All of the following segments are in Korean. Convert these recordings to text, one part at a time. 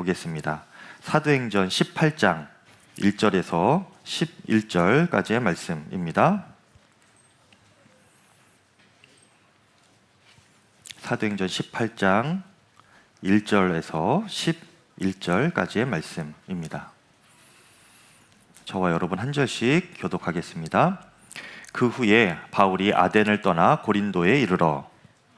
보겠습니다. 사도행전 18장 1절에서 11절까지의 말씀입니다. 사도행전 18장 1절에서 11절까지의 말씀입니다. 저와 여러분 한 절씩 교독하겠습니다. 그 후에 바울이 아덴을 떠나 고린도에 이르러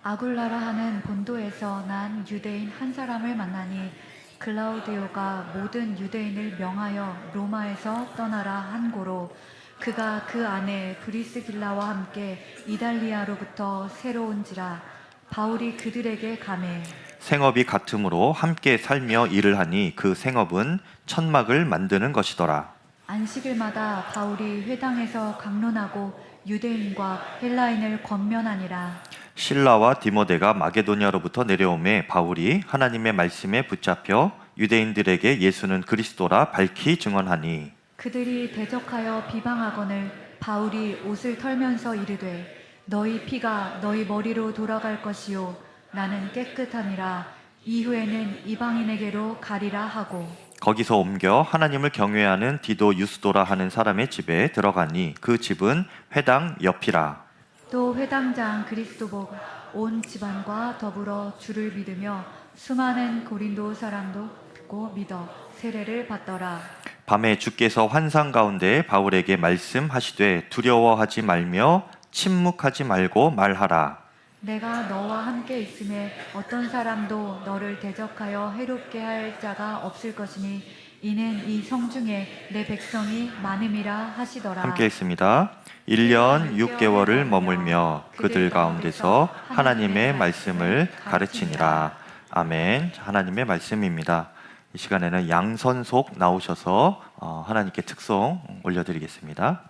아굴라라 하는 본도에서 난 유대인 한 사람을 만나니 글라우디오가 모든 유대인을 명하여 로마에서 떠나라 한 고로 그가 그 안에 브리스길라와 함께 이달리아로부터 새로 온지라. 바울이 그들에게 가매 생업이 같으므로 함께 살며 일을 하니 그 생업은 천막을 만드는 것이더라. 안식일마다 바울이 회당에서 강론하고 유대인과 헬라인을 권면하니라. 실라와 디모데가 마게도냐로부터 내려오매 바울이 하나님의 말씀에 붙잡혀 유대인들에게 예수는 그리스도라 밝히 증언하니 그들이 대적하여 비방하거늘 바울이 옷을 털면서 이르되 너희 피가 너희 머리로 돌아갈 것이요 나는 깨끗하니라. 이후에는 이방인에게로 가리라 하고 거기서 옮겨 하나님을 경외하는 디도 유스도라 하는 사람의 집에 들어가니 그 집은 회당 옆이라. 또 회당장 그리스도복 온 집안과 더불어 주를 믿으며 수많은 고린도 사람도 듣고 믿어 세례를 받더라. 밤에 주께서 환상 가운데 바울에게 말씀하시되 두려워하지 말며 침묵하지 말고 말하라. 내가 너와 함께 있음에 어떤 사람도 너를 대적하여 해롭게 할 자가 없을 것이니 이는 이 성중에 내 백성이 많음이라 하시더라. 함께 있습니다. 1년 6개월을 머물며 그들 가운데서 하나님의 말씀을 가르치니라. 아멘. 하나님의 말씀입니다. 이 시간에는 양선속 나오셔서 하나님께 특송 올려드리겠습니다.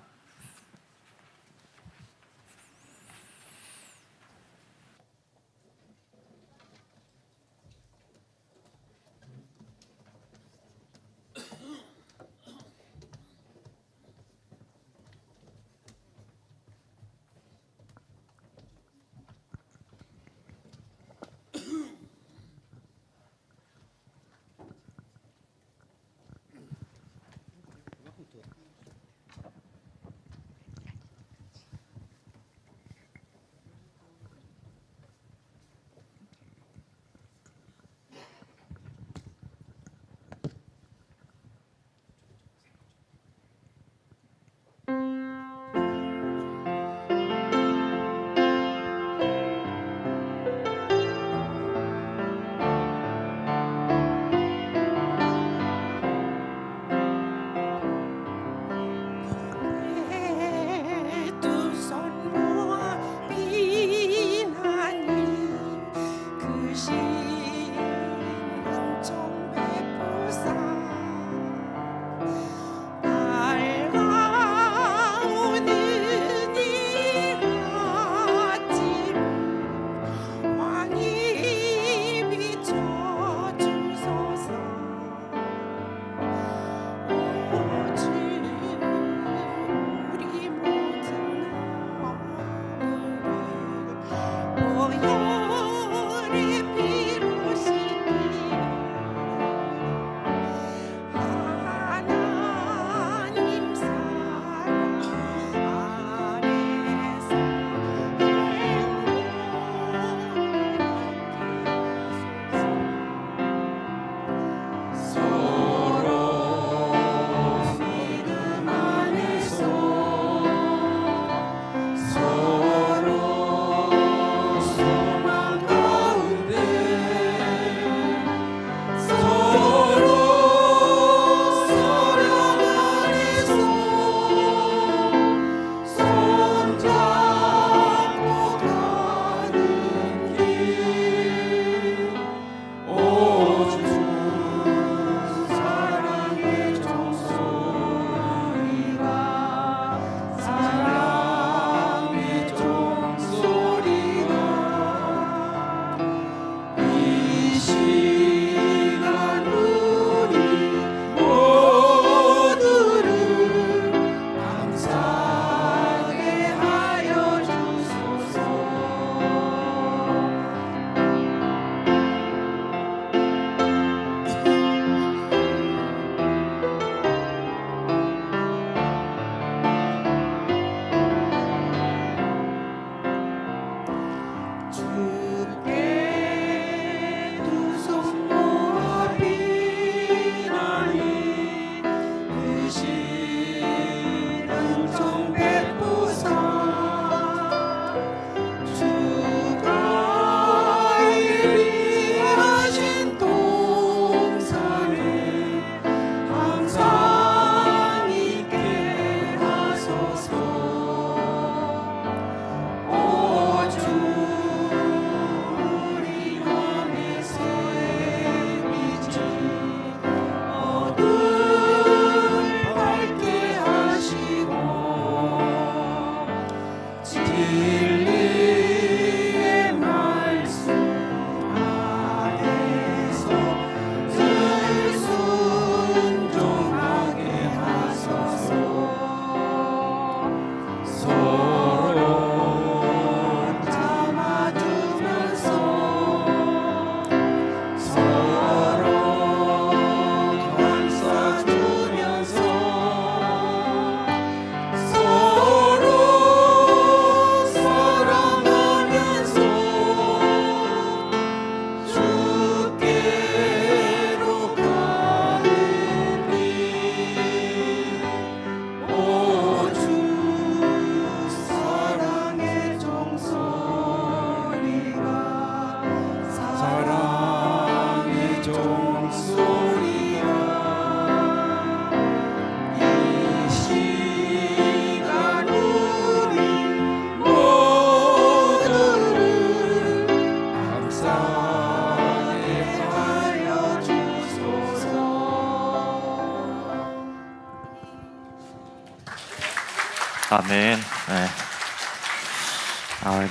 아멘. 네.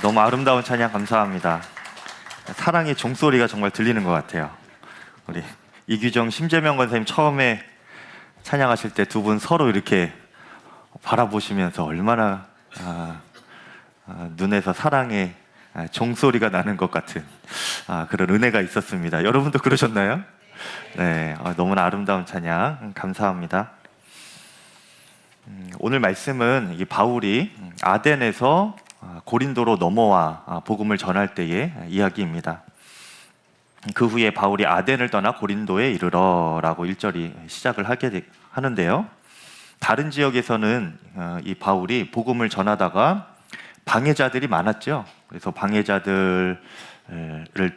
너무 아름다운 찬양 감사합니다. 사랑의 종소리가 정말 들리는 것 같아요. 우리 이규정 심재명 권사님 처음에 찬양하실 때 두 분 서로 이렇게 바라보시면서 얼마나 눈에서 사랑의 종소리가 나는 것 같은 그런 은혜가 있었습니다. 여러분도 그러셨나요? 네, 너무나 아름다운 찬양 감사합니다. 오늘 말씀은 이 바울이 아덴에서 고린도로 넘어와 복음을 전할 때의 이야기입니다. 그 후에 바울이 아덴을 떠나 고린도에 이르러라고 1절이 시작을 하는데요. 다른 지역에서는 이 바울이 복음을 전하다가 방해자들이 많았죠. 그래서 방해자들을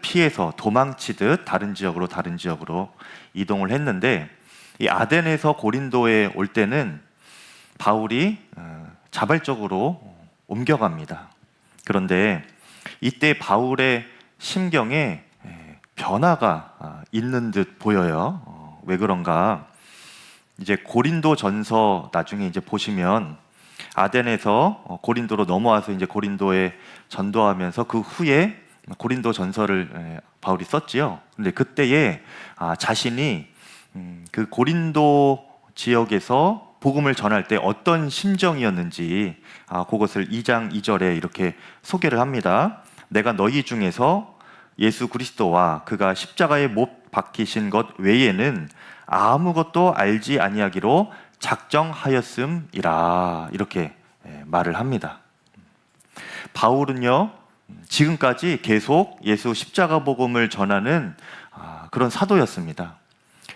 피해서 도망치듯 다른 지역으로 이동을 했는데, 이 아덴에서 고린도에 올 때는 바울이 자발적으로 옮겨갑니다. 그런데 이때 바울의 심경에 변화가 있는 듯 보여요. 왜 그런가? 이제 고린도 전서 나중에 이제 보시면 아덴에서 고린도로 넘어와서 이제 고린도에 전도하면서 그 후에 고린도 전서를 바울이 썼지요. 근데 그때에 자신이 그 고린도 지역에서 복음을 전할 때 어떤 심정이었는지 그것을 2장 2절에 이렇게 소개를 합니다. 내가 너희 중에서 예수 그리스도와 그가 십자가에 못 박히신 것 외에는 아무것도 알지 아니하기로 작정하였음이라, 이렇게 말을 합니다. 바울은요, 지금까지 계속 예수 십자가 복음을 전하는 그런 사도였습니다.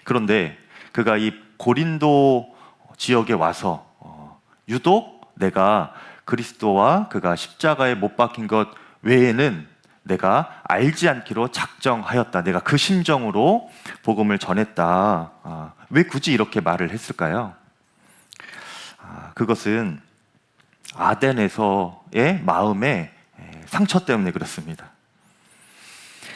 그런데 그가 이 고린도 지역에 와서 유독 내가 그리스도와 그가 십자가에 못 박힌 것 외에는 내가 알지 않기로 작정하였다. 내가 그 심정으로 복음을 전했다. 왜 굳이 이렇게 말을 했을까요? 그것은 아덴에서의 마음의 상처 때문에 그렇습니다.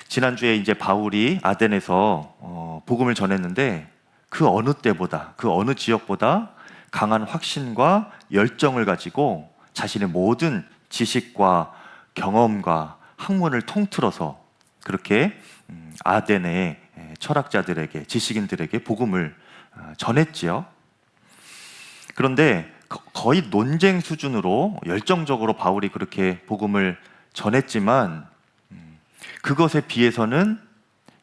지난주에 이제 바울이 아덴에서 복음을 전했는데 그 어느 때보다, 그 어느 지역보다 강한 확신과 열정을 가지고 자신의 모든 지식과 경험과 학문을 통틀어서 그렇게 아덴의 철학자들에게, 지식인들에게 복음을 전했지요. 그런데 거의 논쟁 수준으로 열정적으로 바울이 그렇게 복음을 전했지만 그것에 비해서는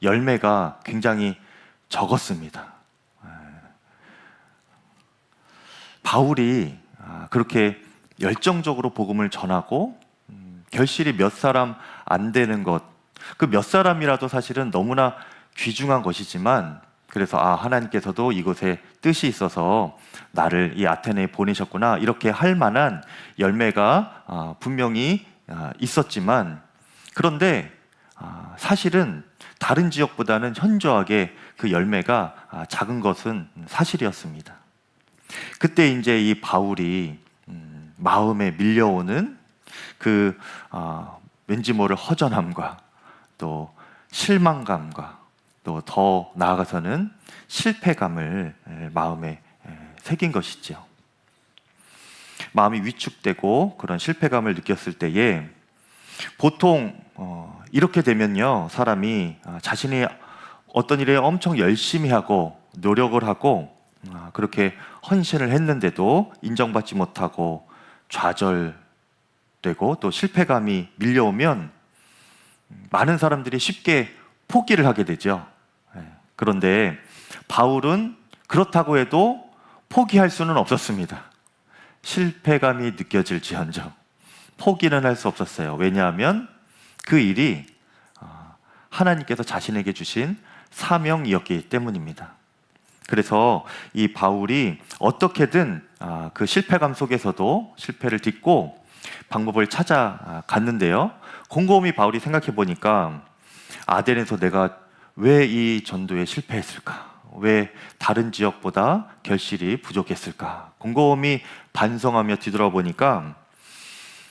열매가 굉장히 적었습니다. 바울이 그렇게 열정적으로 복음을 전하고 결실이 몇 사람 안 되는 것, 그 몇 사람이라도 사실은 너무나 귀중한 것이지만, 그래서 하나님께서도 이곳에 뜻이 있어서 나를 이 아테네에 보내셨구나, 이렇게 할 만한 열매가 분명히 있었지만, 그런데 사실은 다른 지역보다는 현저하게 그 열매가 작은 것은 사실이었습니다. 그때 이제 이 바울이 마음에 밀려오는 그 왠지 모를 허전함과 또 실망감과 또 더 나아가서는 실패감을 마음에 새긴 것이죠. 마음이 위축되고 그런 실패감을 느꼈을 때에 보통 이렇게 되면요, 사람이 자신이 어떤 일에 엄청 열심히 하고 노력을 하고 그렇게 헌신을 했는데도 인정받지 못하고 좌절되고 또 실패감이 밀려오면 많은 사람들이 쉽게 포기를 하게 되죠. 그런데 바울은 그렇다고 해도 포기할 수는 없었습니다. 실패감이 느껴질지언정 포기는 할 수 없었어요. 왜냐하면 그 일이 하나님께서 자신에게 주신 사명이었기 때문입니다. 그래서 이 바울이 어떻게든 그 실패감 속에서도 실패를 딛고 방법을 찾아갔는데요. 곰곰이 바울이 생각해 보니까 아덴에서 내가 왜 이 전도에 실패했을까? 왜 다른 지역보다 결실이 부족했을까? 곰곰이 반성하며 뒤돌아보니까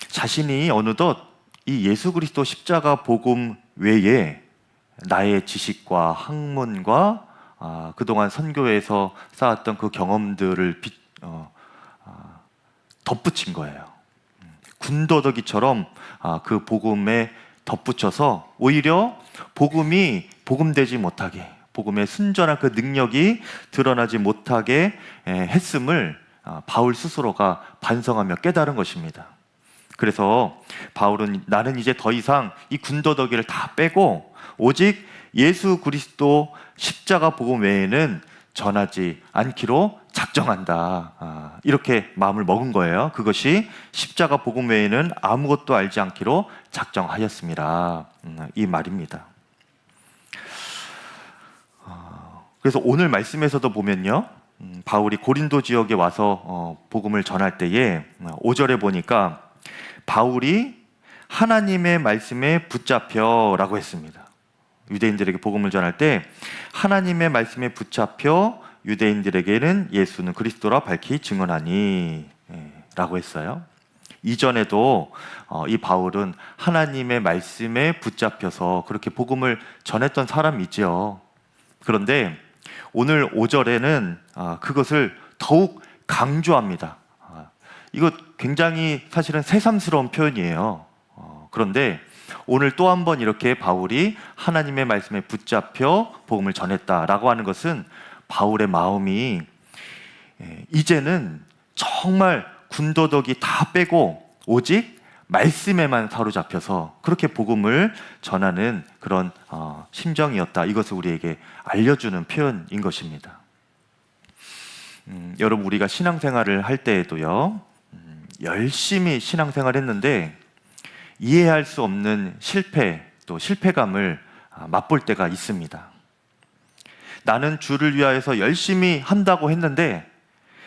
자신이 어느덧 이 예수 그리스도 십자가 복음 외에 나의 지식과 학문과 그동안 선교에서 쌓았던 그 경험들을 덧붙인 거예요. 군더더기처럼 그 복음에 덧붙여서 오히려 복음이 복음되지 못하게, 복음의 순전한 그 능력이 드러나지 못하게 했음을 바울 스스로가 반성하며 깨달은 것입니다. 그래서 바울은 나는 이제 더 이상 이 군더더기를 다 빼고 오직 예수 그리스도 십자가 복음 외에는 전하지 않기로 작정한다. 이렇게 마음을 먹은 거예요. 그것이 십자가 복음 외에는 아무것도 알지 않기로 작정하였습니다. 이 말입니다. 그래서 오늘 말씀에서도 보면요, 바울이 고린도 지역에 와서 복음을 전할 때에 5절에 보니까 바울이 하나님의 말씀에 붙잡혀라고 했습니다. 유대인들에게 복음을 전할 때 하나님의 말씀에 붙잡혀 유대인들에게는 예수는 그리스도라 밝히 증언하니 라고 했어요. 이전에도 이 바울은 하나님의 말씀에 붙잡혀서 그렇게 복음을 전했던 사람이죠. 그런데 오늘 5절에는 그것을 더욱 강조합니다. 이거 굉장히 사실은 새삼스러운 표현이에요. 그런데 오늘 또 한 번 이렇게 바울이 하나님의 말씀에 붙잡혀 복음을 전했다라고 하는 것은 바울의 마음이 이제는 정말 군더더기 다 빼고 오직 말씀에만 사로잡혀서 그렇게 복음을 전하는 그런 심정이었다. 이것을 우리에게 알려주는 표현인 것입니다. 여러분, 우리가 신앙생활을 할 때에도요, 열심히 신앙생활을 했는데 이해할 수 없는 실패, 또 실패감을 맛볼 때가 있습니다. 나는 주를 위하여서 열심히 한다고 했는데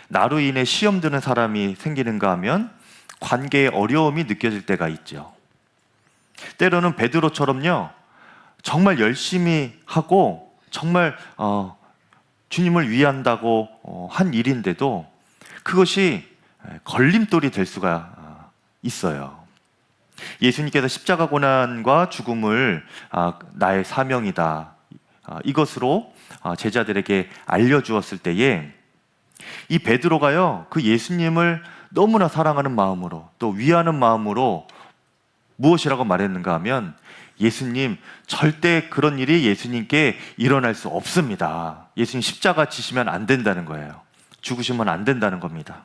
나로 인해 시험 드는 사람이 생기는가 하면 관계에 어려움이 느껴질 때가 있죠. 때로는 베드로처럼요, 정말 열심히 하고 정말 주님을 위한다고 한 일인데도 그것이 걸림돌이 될 수가 있어요. 예수님께서 십자가 고난과 죽음을 나의 사명이다, 이것으로 제자들에게 알려주었을 때에 이 베드로가요, 그 예수님을 너무나 사랑하는 마음으로 또 위하는 마음으로 무엇이라고 말했는가 하면 예수님, 절대 그런 일이 예수님께 일어날 수 없습니다. 예수님 십자가 지시면 안 된다는 거예요. 죽으시면 안 된다는 겁니다.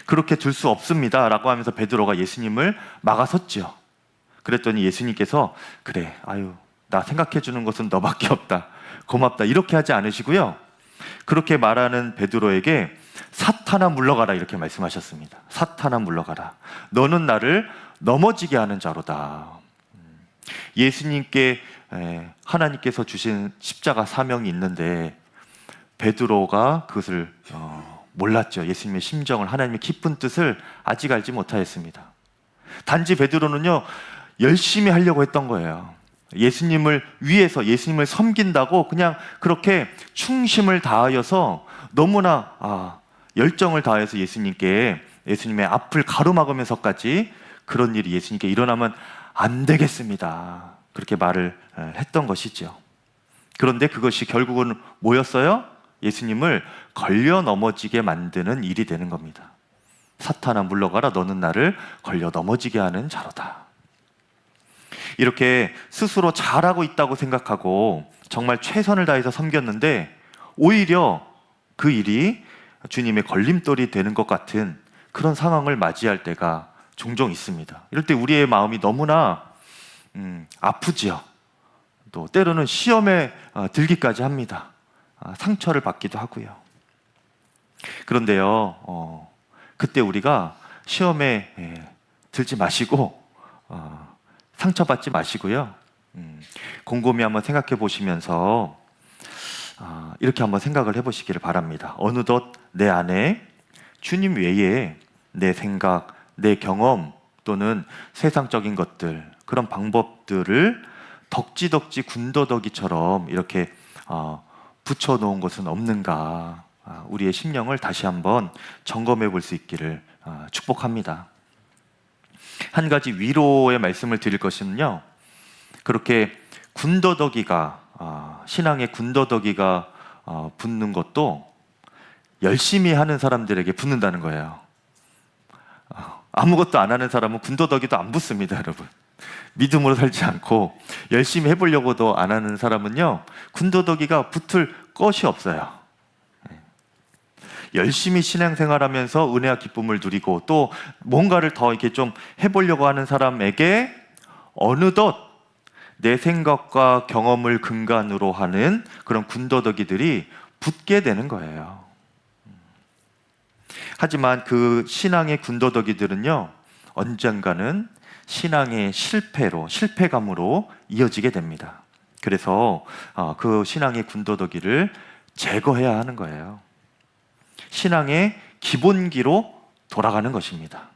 그렇게 둘 수 없습니다 라고 하면서 베드로가 예수님을 막아섰죠. 그랬더니 예수님께서 그래, 나 생각해 주는 것은 너밖에 없다, 고맙다, 이렇게 하지 않으시고요, 그렇게 말하는 베드로에게 사탄아 물러가라, 이렇게 말씀하셨습니다. 사탄아 물러가라, 너는 나를 넘어지게 하는 자로다. 예수님께 하나님께서 주신 십자가 사명이 있는데 베드로가 그것을 몰랐죠. 예수님의 심정을, 하나님의 깊은 뜻을 아직 알지 못하였습니다. 단지 베드로는요, 열심히 하려고 했던 거예요. 예수님을 위해서, 예수님을 섬긴다고 그냥 그렇게 충심을 다하여서 너무나 열정을 다해서 예수님의 앞을 가로막으면서까지 그런 일이 예수님께 일어나면 안 되겠습니다, 그렇게 말을 했던 것이죠. 그런데 그것이 결국은 뭐였어요? 예수님을 걸려 넘어지게 만드는 일이 되는 겁니다. 사탄아 물러가라, 너는 나를 걸려 넘어지게 하는 자로다. 이렇게 스스로 잘하고 있다고 생각하고 정말 최선을 다해서 섬겼는데 오히려 그 일이 주님의 걸림돌이 되는 것 같은 그런 상황을 맞이할 때가 종종 있습니다. 이럴 때 우리의 마음이 너무나 아프지요. 또 때로는 시험에 들기까지 합니다. 상처를 받기도 하고요. 그런데요, 그때 우리가 시험에 들지 마시고 상처받지 마시고요, 곰곰이 한번 생각해 보시면서 이렇게 한번 생각을 해보시기를 바랍니다. 어느덧 내 안에 주님 외에 내 생각, 내 경험 또는 세상적인 것들, 그런 방법들을 덕지덕지 군더더기처럼 이렇게 붙여놓은 것은 없는가, 우리의 심령을 다시 한번 점검해 볼 수 있기를 축복합니다. 한 가지 위로의 말씀을 드릴 것은요, 그렇게 군더더기가, 신앙의 군더더기가 붙는 것도 열심히 하는 사람들에게 붙는다는 거예요. 아무것도 안 하는 사람은 군더더기도 안 붙습니다, 여러분. 믿음으로 살지 않고 열심히 해보려고도 안 하는 사람은요, 군더더기가 붙을 것이 없어요. 열심히 신앙생활하면서 은혜와 기쁨을 누리고 또 뭔가를 더 이렇게 좀 해보려고 하는 사람에게 어느덧 내 생각과 경험을 근간으로 하는 그런 군더더기들이 붙게 되는 거예요. 하지만 그 신앙의 군더더기들은요, 언젠가는 신앙의 실패감으로 이어지게 됩니다. 그래서 그 신앙의 군더더기를 제거해야 하는 거예요. 신앙의 기본기로 돌아가는 것입니다.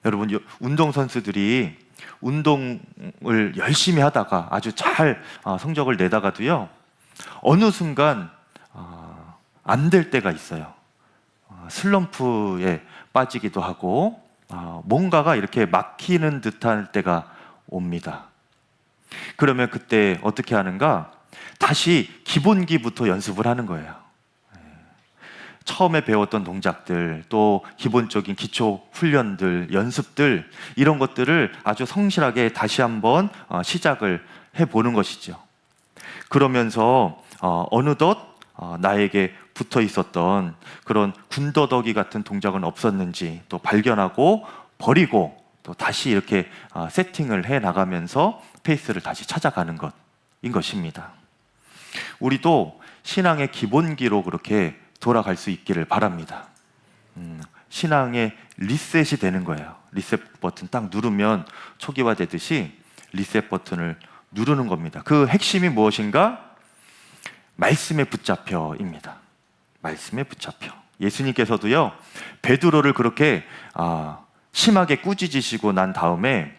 여러분, 운동선수들이 운동을 열심히 하다가 아주 잘 성적을 내다가도요, 어느 순간 안 될 때가 있어요. 슬럼프에 빠지기도 하고 뭔가가 이렇게 막히는 듯한 때가 옵니다. 그러면 그때 어떻게 하는가? 다시 기본기부터 연습을 하는 거예요. 처음에 배웠던 동작들, 또 기본적인 기초 훈련들, 연습들, 이런 것들을 아주 성실하게 다시 한번 시작을 해보는 것이죠. 그러면서 어느덧 나에게 붙어 있었던 그런 군더더기 같은 동작은 없었는지 또 발견하고 버리고 또 다시 이렇게 세팅을 해 나가면서 페이스를 다시 찾아가는 것인 것입니다. 우리도 신앙의 기본기로 그렇게 돌아갈 수 있기를 바랍니다. 신앙의 리셋이 되는 거예요. 리셋 버튼 딱 누르면 초기화되듯이 리셋 버튼을 누르는 겁니다. 그 핵심이 무엇인가? 말씀에 붙잡혀입니다. 말씀에 붙잡혀. 예수님께서도요, 베드로를 그렇게 심하게 꾸짖으시고 난 다음에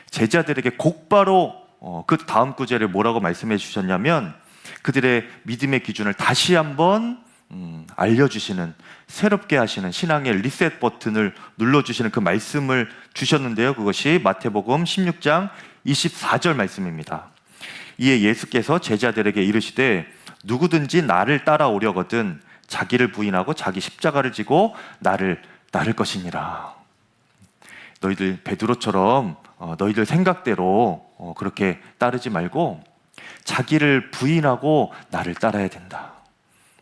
제자들에게 곧바로 그 다음 구절에 뭐라고 말씀해 주셨냐면, 그들의 믿음의 기준을 다시 한번 알려주시는, 새롭게 하시는 신앙의 리셋 버튼을 눌러주시는 그 말씀을 주셨는데요. 그것이 마태복음 16장 24절 말씀입니다. 이에 예수께서 제자들에게 이르시되 누구든지 나를 따라오려거든 자기를 부인하고 자기 십자가를 지고 나를 따를 것이니라. 너희들 베드로처럼 너희들 생각대로 그렇게 따르지 말고 자기를 부인하고 나를 따라야 된다.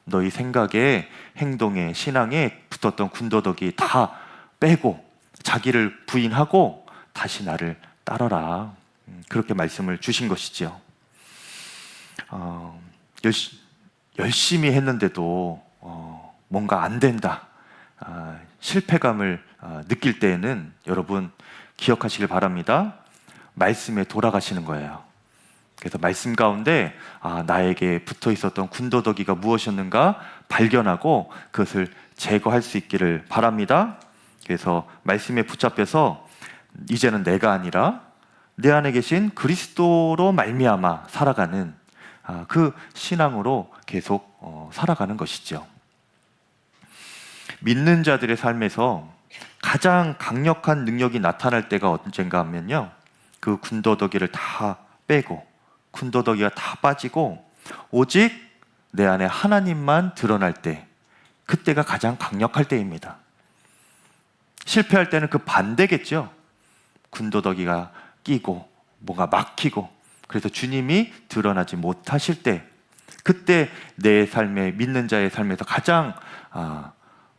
너희 생각에, 행동에, 신앙에 붙었던 군더더기 다 빼고 자기를 부인하고 다시 나를 따라라. 그렇게 말씀을 주신 것이죠. 열심히 했는데도 뭔가 안 된다, 실패감을 느낄 때에는 여러분 기억하시길 바랍니다. 말씀에 돌아가시는 거예요. 그래서 말씀 가운데 나에게 붙어 있었던 군더더기가 무엇이었는가 발견하고 그것을 제거할 수 있기를 바랍니다. 그래서 말씀에 붙잡혀서 이제는 내가 아니라 내 안에 계신 그리스도로 말미암아 살아가는 그 신앙으로 계속 살아가는 것이죠. 믿는 자들의 삶에서 가장 강력한 능력이 나타날 때가 언젠가 하면요, 그 군더더기를 다 빼고 군더더기가 다 빠지고 오직 내 안에 하나님만 드러날 때, 그때가 가장 강력할 때입니다. 실패할 때는 그 반대겠죠. 군더더기가 끼고 뭔가 막히고 그래서 주님이 드러나지 못하실 때, 그때 내 삶에, 믿는 자의 삶에서 가장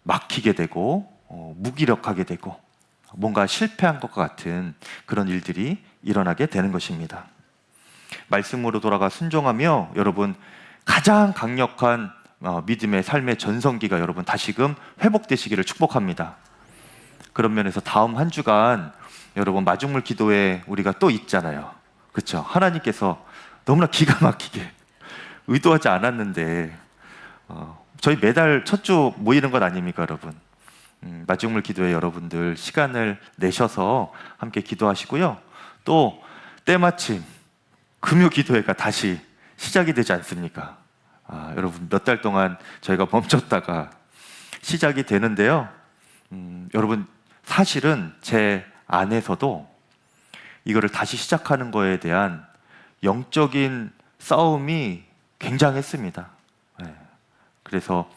막히게 되고 무기력하게 되고 뭔가 실패한 것과 같은 그런 일들이 일어나게 되는 것입니다. 말씀으로 돌아가 순종하며 여러분 가장 강력한 믿음의 삶의 전성기가 여러분 다시금 회복되시기를 축복합니다. 그런 면에서 다음 한 주간 여러분 마중물 기도회 우리가 또 있잖아요. 그렇죠? 하나님께서 너무나 기가 막히게 의도하지 않았는데 저희 매달 첫 주 모이는 것 아닙니까, 여러분? 마중물 기도회 여러분들 시간을 내셔서 함께 기도하시고요. 또 때마침 금요 기도회가 다시 시작이 되지 않습니까? 여러분 몇 달 동안 저희가 멈췄다가 시작이 되는데요. 여러분 사실은 제 안에서도 이거를 다시 시작하는 거에 대한 영적인 싸움이 굉장했습니다. 그래서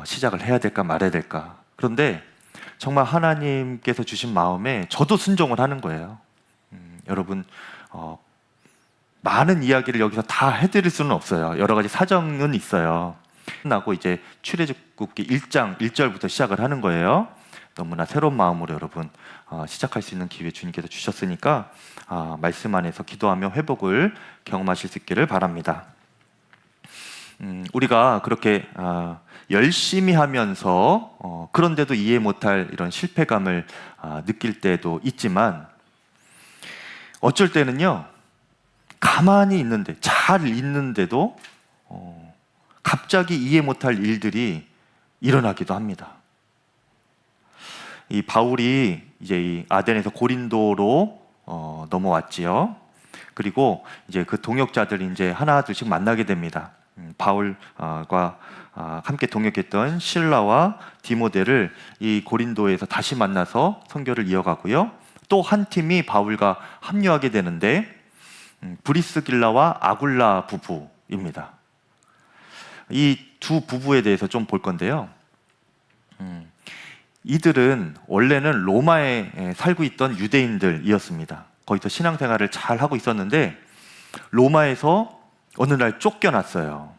시작을 해야 될까 말아야 될까. 그런데 정말 하나님께서 주신 마음에 저도 순종을 하는 거예요. 여러분, 많은 이야기를 여기서 다 해드릴 수는 없어요. 여러 가지 사정은 있어요. 끝나고 이제 출애굽기 1장 1절부터 시작을 하는 거예요. 너무나 새로운 마음으로 여러분 시작할 수 있는 기회 주님께서 주셨으니까 말씀 안에서 기도하며 회복을 경험하실 수 있기를 바랍니다. 우리가 그렇게 열심히 하면서 그런데도 이해 못할 이런 실패감을 느낄 때도 있지만, 어쩔 때는요, 가만히 있는데, 잘 있는데도 갑자기 이해 못할 일들이 일어나기도 합니다. 이 바울이 이제 이 아덴에서 고린도로 넘어왔지요. 그리고 이제 그 동역자들이 이제 하나둘씩 만나게 됩니다. 바울과 함께 동역했던 실라와 디모데를 이 고린도에서 다시 만나서 선교를 이어가고요. 또 한 팀이 바울과 합류하게 되는데 브리스길라와 아굴라 부부입니다. 이 두 부부에 대해서 좀 볼 건데요. 이들은 원래는 로마에 살고 있던 유대인들이었습니다. 거기서 신앙생활을 잘 하고 있었는데 로마에서 어느 날 쫓겨났어요.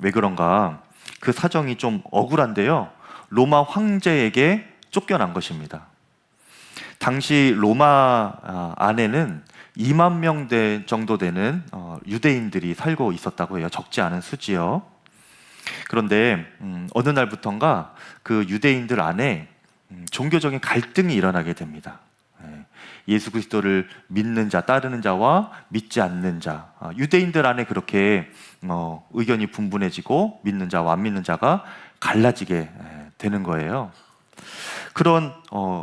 왜 그런가? 그 사정이 좀 억울한데요. 로마 황제에게 쫓겨난 것입니다. 당시 로마 안에는 2만 명 정도 되는 유대인들이 살고 있었다고 해요. 적지 않은 수지요. 그런데 어느 날부턴가 그 유대인들 안에 종교적인 갈등이 일어나게 됩니다. 예수 그리스도를 믿는 자, 따르는 자와 믿지 않는 자, 유대인들 안에 그렇게 의견이 분분해지고 믿는 자와 안 믿는 자가 갈라지게 되는 거예요. 그런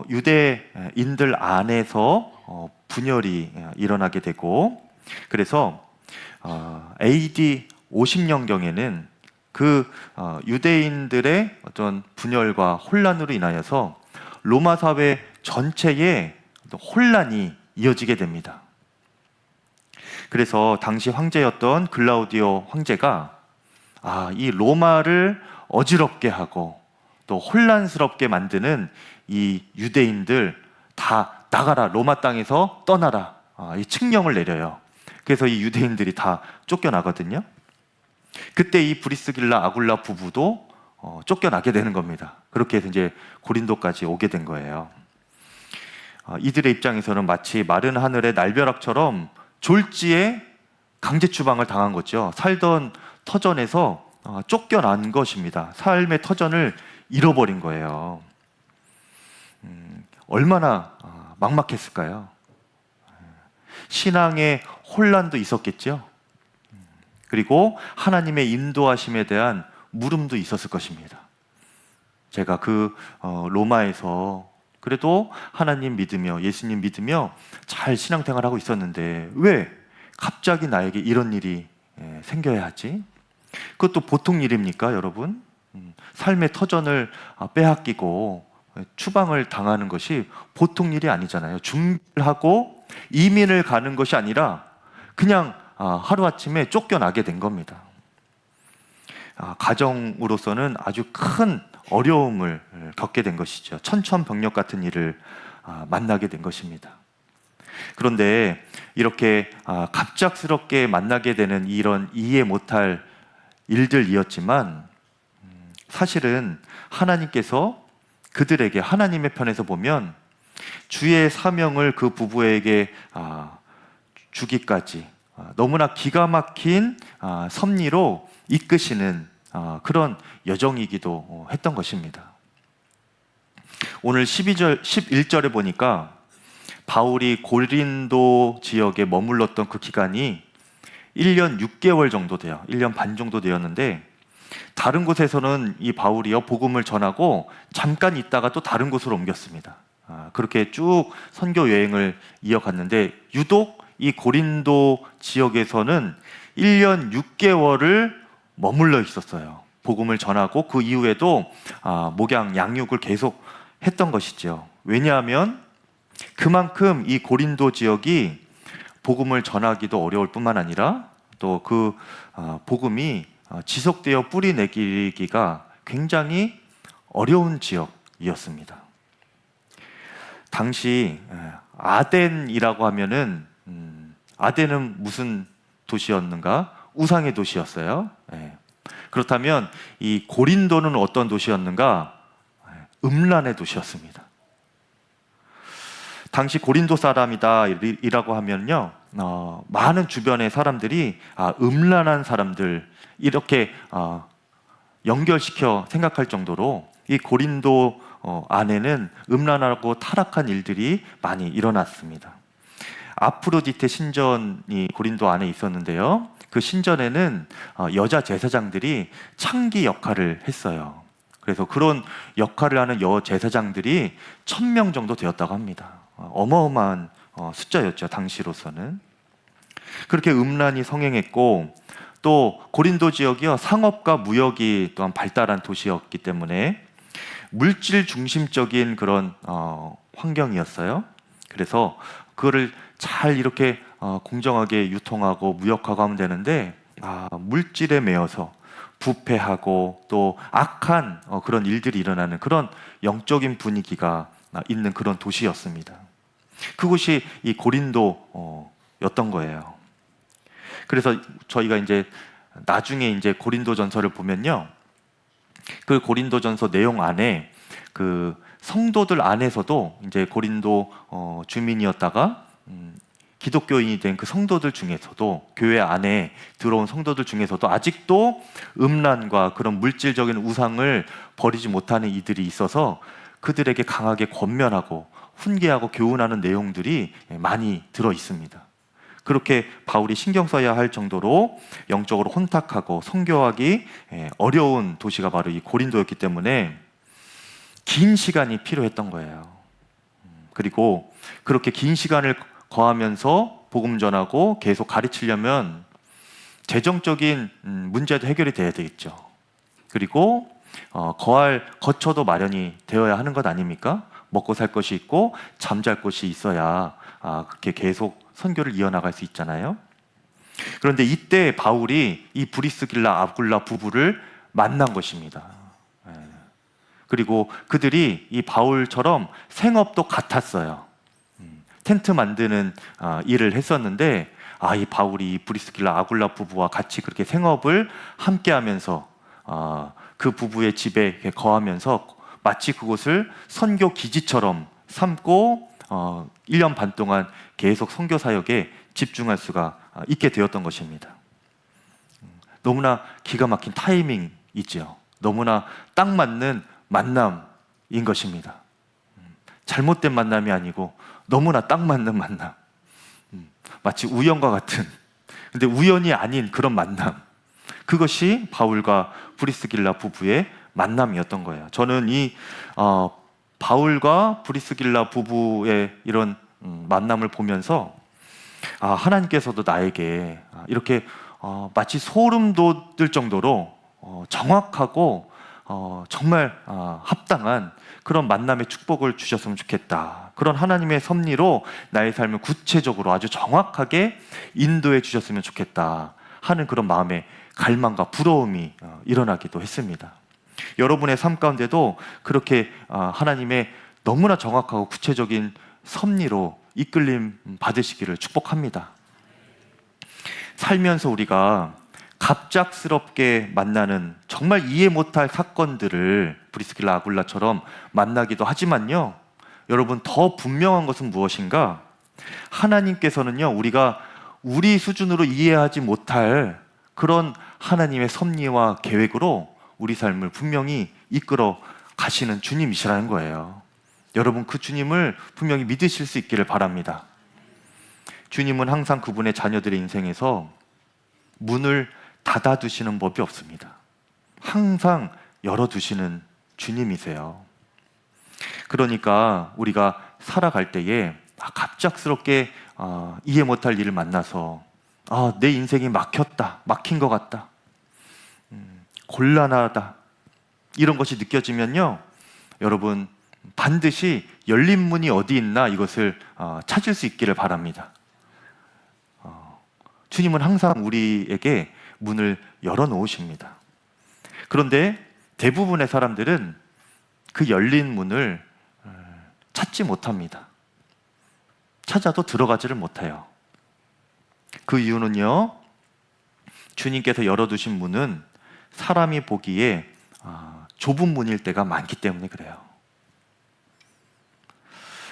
유대인들 안에서 분열이 일어나게 되고, 그래서 AD 50년경에는 그 유대인들의 어떤 분열과 혼란으로 인하여서 로마 사회 전체에 혼란이 이어지게 됩니다. 그래서 당시 황제였던 글라우디오 황제가 이 로마를 어지럽게 하고 또 혼란스럽게 만드는 이 유대인들 다 나가라, 로마 땅에서 떠나라, 이 칙령을 내려요. 그래서 이 유대인들이 다 쫓겨나거든요. 그때 이 브리스길라 아굴라 부부도 쫓겨나게 되는 겁니다. 그렇게 해서 이제 고린도까지 오게 된 거예요. 이들의 입장에서는 마치 마른 하늘의 날벼락처럼 졸지에 강제 추방을 당한 거죠. 살던 터전에서 쫓겨난 것입니다. 삶의 터전을 잃어버린 거예요. 얼마나 막막했을까요? 신앙의 혼란도 있었겠죠. 그리고 하나님의 인도하심에 대한 물음도 있었을 것입니다. 제가 그 로마에서 그래도 하나님 믿으며 예수님 믿으며 잘 신앙생활하고 있었는데 왜 갑자기 나에게 이런 일이 생겨야 하지? 그것도 보통 일입니까, 여러분? 삶의 터전을 빼앗기고 추방을 당하는 것이 보통 일이 아니잖아요. 준비를 하고 이민을 가는 것이 아니라 그냥 하루아침에 쫓겨나게 된 겁니다. 가정으로서는 아주 큰 어려움을 겪게 된 것이죠. 천천벽력 같은 일을 만나게 된 것입니다. 그런데 이렇게 갑작스럽게 만나게 되는 이런 이해 못할 일들이었지만 사실은 하나님께서 그들에게, 하나님의 편에서 보면 주의 사명을 그 부부에게 주기까지 너무나 기가 막힌 섭리로 이끄시는 그런 여정이기도 했던 것입니다. 오늘 11절에 보니까 바울이 고린도 지역에 머물렀던 그 기간이 1년 6개월 정도 돼요. 1년 반 정도 되었는데 다른 곳에서는 이 바울이요 복음을 전하고 잠깐 있다가 또 다른 곳으로 옮겼습니다. 그렇게 쭉 선교 여행을 이어갔는데 유독 이 고린도 지역에서는 1년 6개월을 머물러 있었어요. 복음을 전하고 그 이후에도 목양, 양육을 계속 했던 것이죠. 왜냐하면 그만큼 이 고린도 지역이 복음을 전하기도 어려울 뿐만 아니라 또 그 복음이 지속되어 뿌리 내리기가 굉장히 어려운 지역이었습니다. 당시 아덴이라고 하면은 아덴은 무슨 도시였는가? 우상의 도시였어요. 예. 그렇다면 이 고린도는 어떤 도시였는가? 음란의 도시였습니다. 당시 고린도 사람이다라고 하면요, 많은 주변의 사람들이 음란한 사람들 이렇게 연결시켜 생각할 정도로 이 고린도 안에는 음란하고 타락한 일들이 많이 일어났습니다. 아프로디테 신전이 고린도 안에 있었는데요. 그 신전에는 여자 제사장들이 창기 역할을 했어요. 그래서 그런 역할을 하는 여 제사장들이 1000명 정도 되었다고 합니다. 어마어마한 숫자였죠, 당시로서는. 그렇게 음란이 성행했고, 또 고린도 지역이요, 상업과 무역이 또한 발달한 도시였기 때문에 물질 중심적인 그런 환경이었어요. 그래서 그거를 잘 이렇게 공정하게 유통하고 무역하고 하면 되는데, 물질에 매여서 부패하고 또 악한 그런 일들이 일어나는 그런 영적인 분위기가 있는 그런 도시였습니다. 그곳이 이 고린도였던 거예요. 그래서 저희가 이제 나중에 이제 고린도전서를 보면요, 그 고린도전서 내용 안에 그 성도들 안에서도 이제 고린도 주민이었다가 기독교인이 된 그 성도들 중에서도, 교회 안에 들어온 성도들 중에서도 아직도 음란과 그런 물질적인 우상을 버리지 못하는 이들이 있어서 그들에게 강하게 권면하고 훈계하고 교훈하는 내용들이 많이 들어 있습니다. 그렇게 바울이 신경 써야 할 정도로 영적으로 혼탁하고 성교하기 어려운 도시가 바로 이 고린도였기 때문에 긴 시간이 필요했던 거예요. 그리고 그렇게 긴 시간을 거하면서 복음 전하고 계속 가르치려면 재정적인 문제도 해결이 돼야 되겠죠. 그리고 거할 거처도 마련이 되어야 하는 것 아닙니까? 먹고 살 것이 있고 잠잘 곳이 있어야 그렇게 계속 선교를 이어나갈 수 있잖아요. 그런데 이때 바울이 이 브리스길라 아굴라 부부를 만난 것입니다. 그리고 그들이 이 바울처럼 생업도 같았어요. 텐트 만드는 일을 했었는데, 이 바울이 이 브리스길라 아굴라 부부와 같이 그렇게 생업을 함께 하면서 그 부부의 집에 거하면서 마치 그곳을 선교 기지처럼 삼고 1년 반 동안 계속 선교 사역에 집중할 수가 있게 되었던 것입니다. 너무나 기가 막힌 타이밍이죠. 너무나 딱 맞는 만남인 것입니다. 잘못된 만남이 아니고 너무나 딱 맞는 만남. 마치 우연과 같은, 근데 우연이 아닌 그런 만남. 그것이 바울과 브리스길라 부부의 만남이었던 거예요. 저는 이 바울과 브리스길라 부부의 이런 만남을 보면서 하나님께서도 나에게 이렇게 마치 소름 돋을 정도로 정확하고 정말 합당한 그런 만남의 축복을 주셨으면 좋겠다. 그런 하나님의 섭리로 나의 삶을 구체적으로 아주 정확하게 인도해 주셨으면 좋겠다 하는 그런 마음의 갈망과 부러움이 일어나기도 했습니다. 여러분의 삶 가운데도 그렇게 하나님의 너무나 정확하고 구체적인 섭리로 이끌림 받으시기를 축복합니다. 살면서 우리가 갑작스럽게 만나는 정말 이해 못할 사건들을 브리스길라 아굴라처럼 만나기도 하지만요, 여러분, 더 분명한 것은 무엇인가? 하나님께서는요, 우리가 우리 수준으로 이해하지 못할 그런 하나님의 섭리와 계획으로 우리 삶을 분명히 이끌어 가시는 주님이시라는 거예요. 여러분, 그 주님을 분명히 믿으실 수 있기를 바랍니다. 주님은 항상 그분의 자녀들의 인생에서 문을 닫아두시는 법이 없습니다. 항상 열어두시는 주님이세요. 그러니까 우리가 살아갈 때에 갑작스럽게 이해 못할 일을 만나서 내 인생이 막힌 것 같다, 곤란하다, 이런 것이 느껴지면요, 여러분, 반드시 열린 문이 어디 있나 이것을 찾을 수 있기를 바랍니다. 주님은 항상 우리에게 문을 열어놓으십니다. 그런데 대부분의 사람들은 그 열린 문을 찾지 못합니다. 찾아도 들어가지를 못해요. 그 이유는요, 주님께서 열어두신 문은 사람이 보기에 좁은 문일 때가 많기 때문에 그래요.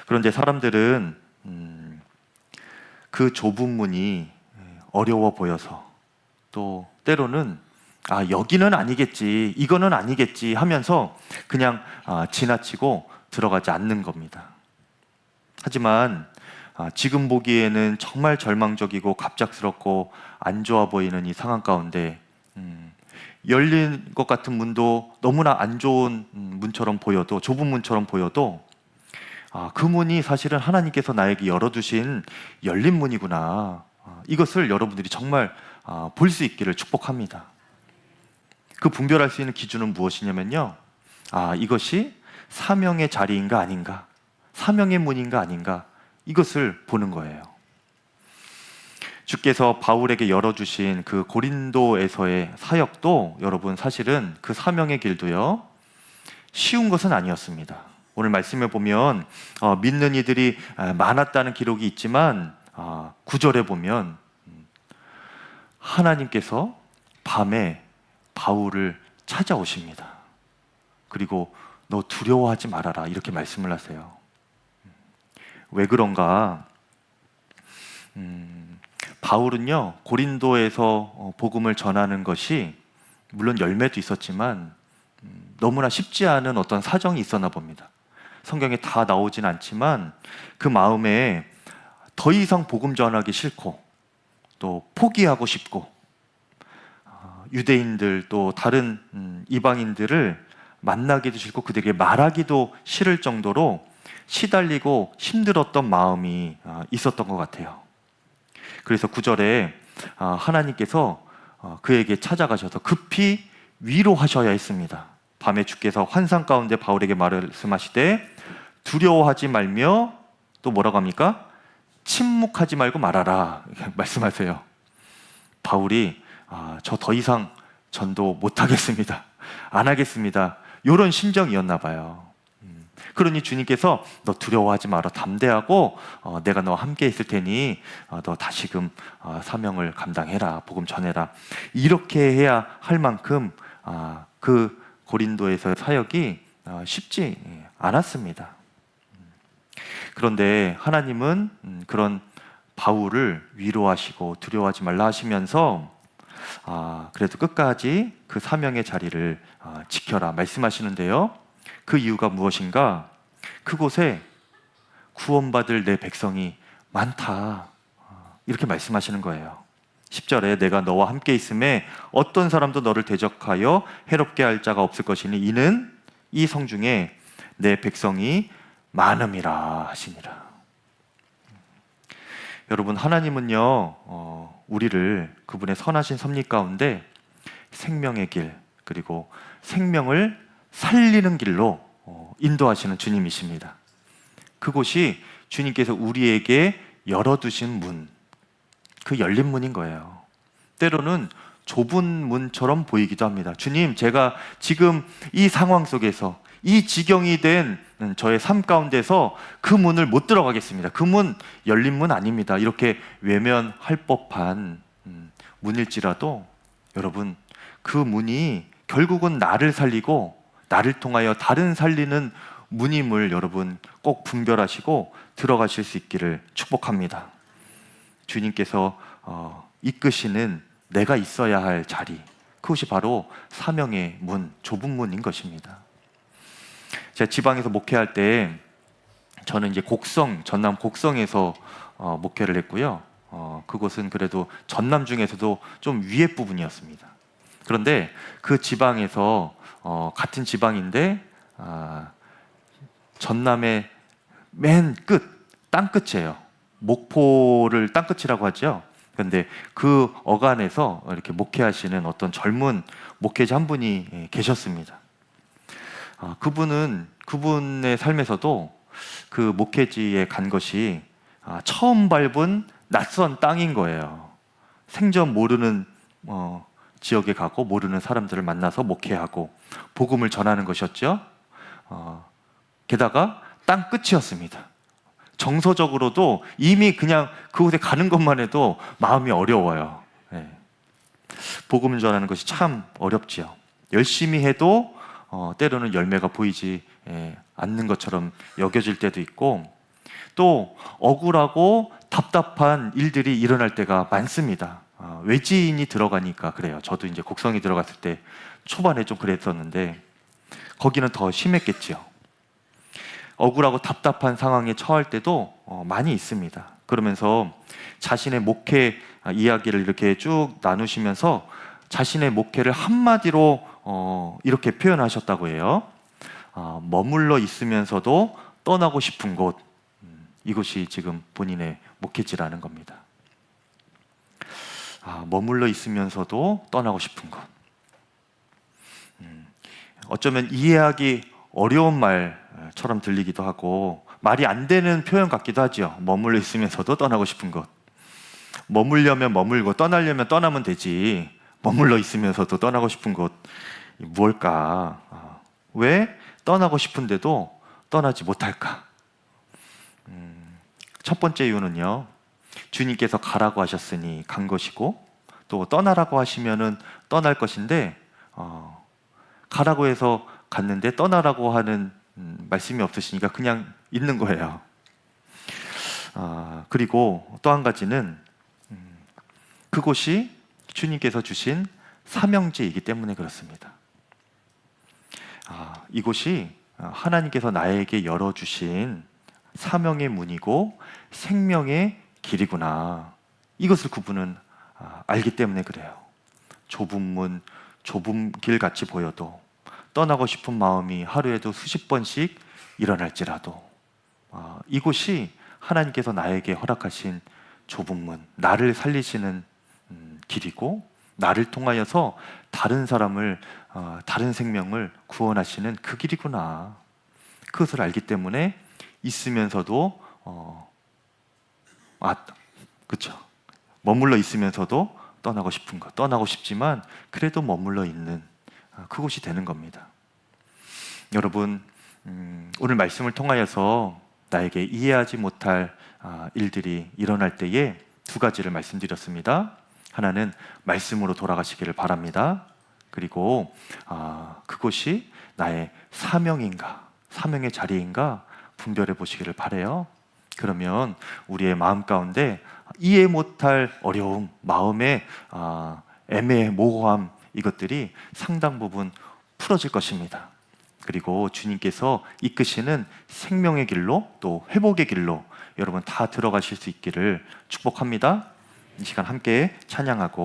그런데 사람들은 그 좁은 문이 어려워 보여서, 또 때로는 여기는 아니겠지, 이거는 아니겠지 하면서 그냥 지나치고 들어가지 않는 겁니다. 하지만 지금 보기에는 정말 절망적이고 갑작스럽고 안 좋아 보이는 이 상황 가운데 열린 것 같은 문도 너무나 안 좋은 문처럼 보여도, 좁은 문처럼 보여도 그 문이 사실은 하나님께서 나에게 열어두신 열린 문이구나, 이것을 여러분들이 정말 볼 수 있기를 축복합니다. 그 분별할 수 있는 기준은 무엇이냐면요, 이것이 사명의 자리인가 아닌가, 사명의 문인가 아닌가, 이것을 보는 거예요. 주께서 바울에게 열어주신 그 고린도에서의 사역도 여러분 사실은 그 사명의 길도요, 쉬운 것은 아니었습니다. 오늘 말씀에 보면 믿는 이들이 많았다는 기록이 있지만 9절에 보면 하나님께서 밤에 바울을 찾아오십니다. 그리고 너 두려워하지 말아라, 이렇게 말씀을 하세요. 왜 그런가? 바울은요, 고린도에서 복음을 전하는 것이 물론 열매도 있었지만 너무나 쉽지 않은 어떤 사정이 있었나 봅니다. 성경에 다 나오진 않지만 그 마음에 더 이상 복음 전하기 싫고, 또 포기하고 싶고, 유대인들 또 다른 이방인들을 만나기도 싫고 그들에게 말하기도 싫을 정도로 시달리고 힘들었던 마음이 있었던 것 같아요. 그래서 9절에 하나님께서 그에게 찾아가셔서 급히 위로하셔야 했습니다. 밤에 주께서 환상 가운데 바울에게 말씀하시되 두려워하지 말며, 또 뭐라고 합니까? 침묵하지 말고 말하라, 말씀하세요. 바울이 저 더 이상 전도 못하겠습니다, 안 하겠습니다, 이런 심정이었나 봐요. 그러니 주님께서 너 두려워하지 마라, 담대하고 내가 너와 함께 있을 테니 너 다시금 사명을 감당해라, 복음 전해라, 이렇게 해야 할 만큼 그 고린도에서 사역이 쉽지 않았습니다. 그런데 하나님은 그런 바울을 위로하시고 두려워하지 말라 하시면서 그래도 끝까지 그 사명의 자리를 지켜라 말씀하시는데요, 그 이유가 무엇인가? 그곳에 구원받을 내 백성이 많다, 이렇게 말씀하시는 거예요. 10절에 내가 너와 함께 있음에 어떤 사람도 너를 대적하여 해롭게 할 자가 없을 것이니 이는 이 성중에 내 백성이 많음이라 하시니라. 여러분, 하나님은요, 우리를 그분의 선하신 섭리 가운데 생명의 길, 그리고 생명을 살리는 길로 인도하시는 주님이십니다. 그곳이 주님께서 우리에게 열어두신 문, 그 열린 문인 거예요. 때로는 좁은 문처럼 보이기도 합니다. 주님, 제가 지금 이 상황 속에서 이 지경이 된 저의 삶 가운데서 그 문을 못 들어가겠습니다. 그 문 열린 문 아닙니다, 이렇게 외면할 법한 문일지라도 여러분, 그 문이 결국은 나를 살리고 나를 통하여 다른 살리는 문임을 여러분 꼭 분별하시고 들어가실 수 있기를 축복합니다. 주님께서 이끄시는 내가 있어야 할 자리, 그것이 바로 사명의 문, 좁은 문인 것입니다. 제가 지방에서 목회할 때 저는 이제 전남 곡성에서 목회를 했고요. 그곳은 그래도 전남 중에서도 좀 위에 부분이었습니다. 그런데 그 지방에서 같은 지방인데 전남의 맨 끝, 땅끝이에요. 목포를 땅끝이라고 하죠. 그런데 그 어간에서 이렇게 목회하시는 어떤 젊은 목회자 한 분이 계셨습니다. 그분의 삶에서도 그 목회지에 간 것이 처음 밟은 낯선 땅인 거예요. 생전 모르는 지역에 가고 모르는 사람들을 만나서 목회하고 복음을 전하는 것이었죠. 게다가 땅 끝이었습니다. 정서적으로도 이미 그냥 그곳에 가는 것만 해도 마음이 어려워요. 예. 복음을 전하는 것이 참 어렵지요. 열심히 해도 때로는 열매가 보이지 않는 것처럼 여겨질 때도 있고, 또 억울하고 답답한 일들이 일어날 때가 많습니다. 외지인이 들어가니까 그래요. 저도 이제 곡성이 들어갔을 때 초반에 좀 그랬었는데 거기는 더 심했겠지요. 억울하고 답답한 상황에 처할 때도 많이 있습니다. 그러면서 자신의 목회 이야기를 이렇게 쭉 나누시면서 자신의 목회를 한마디로 이렇게 표현하셨다고 해요. 머물러 있으면서도 떠나고 싶은 곳, 이것이 지금 본인의 목회지라는 겁니다. 머물러 있으면서도 떠나고 싶은 것. 어쩌면 이해하기 어려운 말처럼 들리기도 하고 말이 안 되는 표현 같기도 하죠. 머물러 있으면서도 떠나고 싶은 것. 머물려면 머물고 떠나려면 떠나면 되지. 머물러 있으면서도 떠나고 싶은 것 무엇일까? 왜 떠나고 싶은데도 떠나지 못할까? 첫 번째 이유는요, 주님께서 가라고 하셨으니 간 것이고, 또 떠나라고 하시면은 떠날 것인데, 가라고 해서 갔는데 떠나라고 하는 말씀이 없으시니까 그냥 있는 거예요. 그리고 또 한 가지는 그곳이 주님께서 주신 사명지이기 때문에 그렇습니다. 이곳이 하나님께서 나에게 열어주신 사명의 문이고 생명의 길이구나. 이것을 그분은 알기 때문에 그래요. 좁은 문, 좁은 길 같이 보여도 떠나고 싶은 마음이 하루에도 수십 번씩 일어날지라도 이곳이 하나님께서 나에게 허락하신 좁은 문, 나를 살리시는 길이고 나를 통하여서 다른 사람을, 다른 생명을 구원하시는 그 길이구나. 그것을 알기 때문에 있으면서도 그렇죠. 머물러 있으면서도 떠나고 싶은 것, 떠나고 싶지만 그래도 머물러 있는 그곳이 되는 겁니다. 여러분, 오늘 말씀을 통하여서 나에게 이해하지 못할 일들이 일어날 때에 두 가지를 말씀드렸습니다. 하나는 말씀으로 돌아가시기를 바랍니다. 그리고 그곳이 나의 사명인가, 사명의 자리인가 분별해 보시기를 바라요. 그러면 우리의 마음 가운데 이해 못할 어려움, 마음의 애매모호함, 이것들이 상당 부분 풀어질 것입니다. 그리고 주님께서 이끄시는 생명의 길로, 또 회복의 길로 여러분 다 들어가실 수 있기를 축복합니다. 이 시간 함께 찬양하고